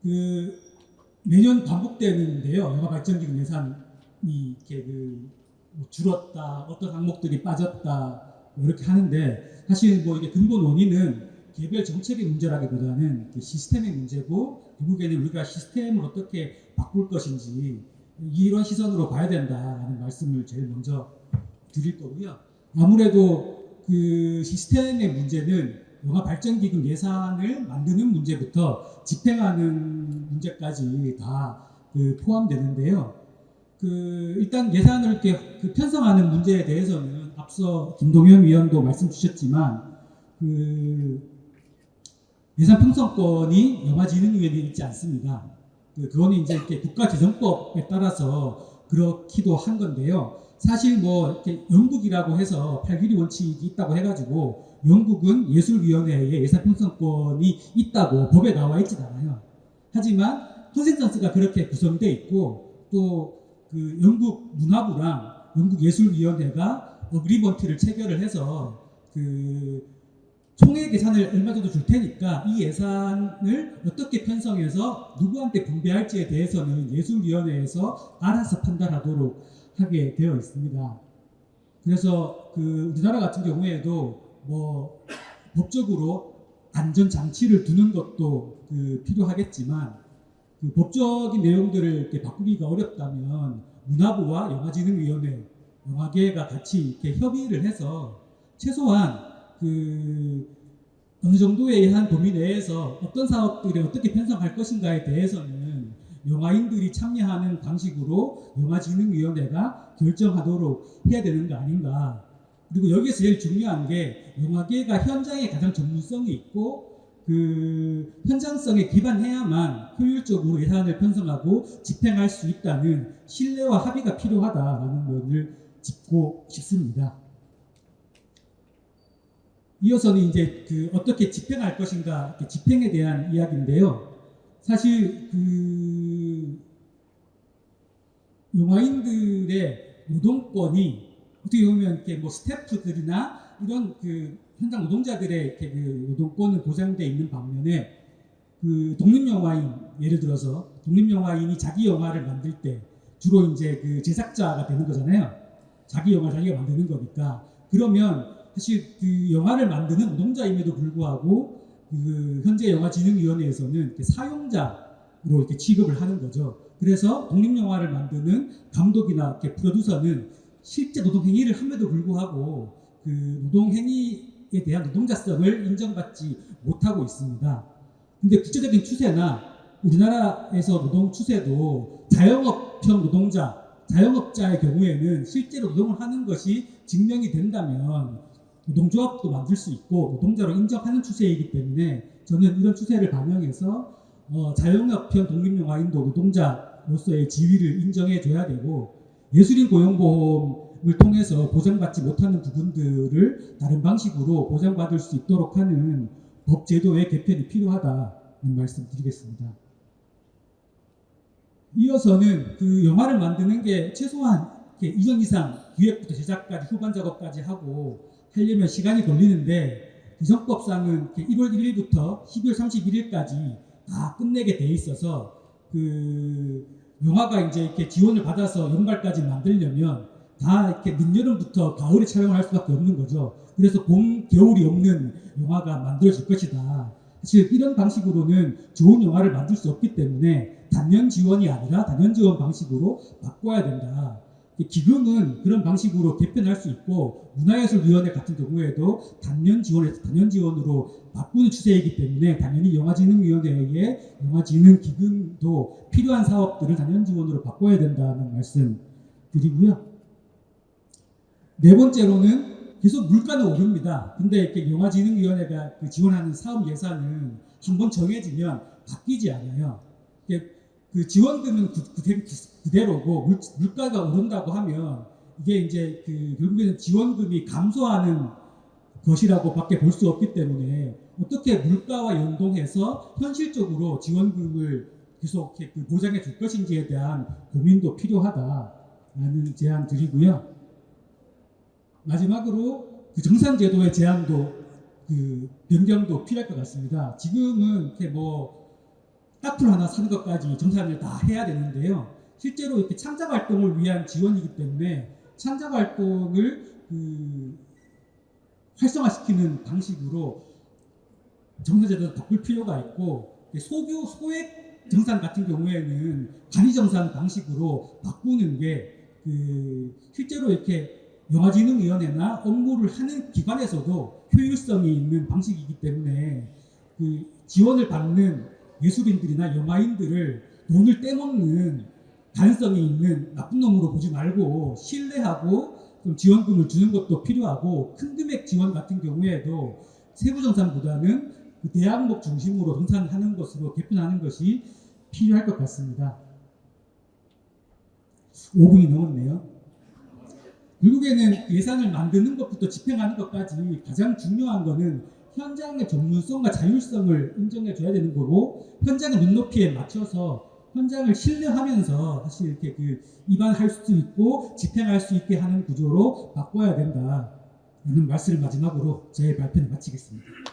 그 매년 반복되는데요. 영화 발전기금 예산이 이렇게 뭐 줄었다, 어떤 항목들이 빠졌다 뭐 이렇게 하는데 사실 뭐 이게 근본 원인은 개별 정책의 문제라기보다는 시스템의 문제고 결국에는 우리가 시스템을 어떻게 바꿀 것인지 이런 시선으로 봐야 된다라는 말씀을 제일 먼저 드릴 거고요. 아무래도 그 시스템의 문제는 영화 발전기금 예산을 만드는 문제부터 집행하는 문제까지 다 포함되는데요. 일단 예산을 이렇게 편성하는 문제에 대해서는 앞서 김동현 위원도 말씀 주셨지만 예산 편성권이 영화진흥위원회에 있지 않습니다. 그거는 이제 이렇게 국가재정법에 따라서 그렇기도 한 건데요. 사실 뭐 이렇게 영국이라고 해서 8길이 원칙이 있다고 해가지고 영국은 예술위원회에 예산 편성권이 있다고 법에 나와 있진 않아요. 하지만 컨센서스가 그렇게 구성되어 있고 또 영국 문화부랑 영국 예술위원회가 어그리먼트를 체결을 해서 총액 예산을 얼마 정도 줄 테니까 이 예산을 어떻게 편성해서 누구한테 분배할지에 대해서는 예술위원회에서 알아서 판단하도록 하게 되어 있습니다. 그래서 우리나라 같은 경우에도 뭐 법적으로 안전장치를 두는 것도 필요하겠지만 법적인 내용들을 이렇게 바꾸기가 어렵다면 문화부와 영화진흥위원회, 영화계가 같이 이렇게 협의를 해서 최소한 어느 정도의 의한 범위 내에서 어떤 사업들을 어떻게 편성할 것인가에 대해서는 영화인들이 참여하는 방식으로 영화진흥위원회가 결정하도록 해야 되는 거 아닌가. 그리고 여기서 제일 중요한 게 영화계가 현장에 가장 전문성이 있고 현장성에 기반해야만 효율적으로 예산을 편성하고 집행할 수 있다는 신뢰와 합의가 필요하다라는 것을 짚고 싶습니다. 이어서는 이제 어떻게 집행할 것인가 집행에 대한 이야기인데요. 사실 영화인들의 노동권이 어떻게 보면 이렇게 뭐 스태프들이나 이런 현장 노동자들의 이렇게 노동권은 보장되어 있는 반면에 독립영화인 예를 들어서 독립영화인이 자기 영화를 만들 때 주로 이제 제작자가 되는 거잖아요. 자기 영화 자기가 만드는 거니까 그러면 사실 영화를 만드는 노동자임에도 불구하고 현재 영화진흥위원회에서는 사용자로 이렇게 취급을 하는 거죠. 그래서 독립영화를 만드는 감독이나 이렇게 프로듀서는 실제 노동행위를 함에도 불구하고 노동행위에 대한 노동자성을 인정받지 못하고 있습니다. 근데 국제적인 추세나 우리나라에서 노동 추세도 자영업형 노동자, 자영업자의 경우에는 실제로 노동을 하는 것이 증명이 된다면 노동조합도 만들 수 있고 노동자로 인정하는 추세이기 때문에 저는 이런 추세를 반영해서 자영업형 독립영화인도 노동자로서의 지위를 인정해줘야 되고 예술인 고용보험을 통해서 보장받지 못하는 부분들을 다른 방식으로 보장받을 수 있도록 하는 법제도의 개편이 필요하다는 말씀 드리겠습니다. 이어서는 영화를 만드는 게 최소한 2년 이상 기획부터 제작까지 후반 작업까지 하고 하려면 시간이 걸리는데 기성법상은 1월 1일부터 12월 31일까지 다 끝내게 돼 있어서 영화가 이제 이렇게 지원을 받아서 연말까지 만들려면 다 이렇게 늦여름부터 가을에 촬영을 할 수밖에 없는 거죠. 그래서 봄, 겨울이 없는 영화가 만들어질 것이다. 사실 이런 방식으로는 좋은 영화를 만들 수 없기 때문에 단년 지원이 아니라 단연 지원 방식으로 바꿔야 된다. 기금은 그런 방식으로 개편할 수 있고 문화예술위원회 같은 경우에도 단년 지원에서 단연 지원으로 바꾸는 추세이기 때문에 당연히 영화진흥위원회의 영화진흥기금도 필요한 사업들을 단연 지원으로 바꿔야 된다는 말씀 드리고요. 네 번째로는 계속 물가는 오릅니다. 근데 이렇게 영화진흥위원회가 지원하는 사업 예산은 한번 정해지면 바뀌지 않아요. 지원금은 그대로고 물가가 오른다고 하면 이게 이제 결국에는 지원금이 감소하는 것이라고 밖에 볼 수 없기 때문에 어떻게 물가와 연동해서 현실적으로 지원금을 계속 보장해 줄 것인지에 대한 고민도 필요하다라는 제안 드리고요. 마지막으로 정산제도의 제한도 변경도 필요할 것 같습니다. 지금은 이렇게 딱풀 하나 사는 것까지 정산을 다 해야 되는데요. 실제로 이렇게 창작 활동을 위한 지원이기 때문에 창작 활동을 활성화시키는 방식으로 정산제도를 바꿀 필요가 있고, 소액 정산 같은 경우에는 간이정산 방식으로 바꾸는 게 실제로 이렇게 영화진흥위원회나 업무를 하는 기관에서도 효율성이 있는 방식이기 때문에 지원을 받는 예술인들이나 영화인들을 돈을 떼먹는 가능성이 있는 나쁜 놈으로 보지 말고 신뢰하고 좀 지원금을 주는 것도 필요하고, 큰 금액 지원 같은 경우에도 세부 정산보다는 대항목 중심으로 정산하는 것으로 개편하는 것이 필요할 것 같습니다. 5분이 넘었네요. 결국에는 예산을 만드는 것부터 집행하는 것까지 가장 중요한 것은 현장의 전문성과 자율성을 인정해 줘야 되는 거고, 현장의 눈높이에 맞춰서 현장을 신뢰하면서 사실 이렇게 입안할 수 있고 집행할 수 있게 하는 구조로 바꿔야 된다. 이런 말씀을 마지막으로 제 발표를 마치겠습니다.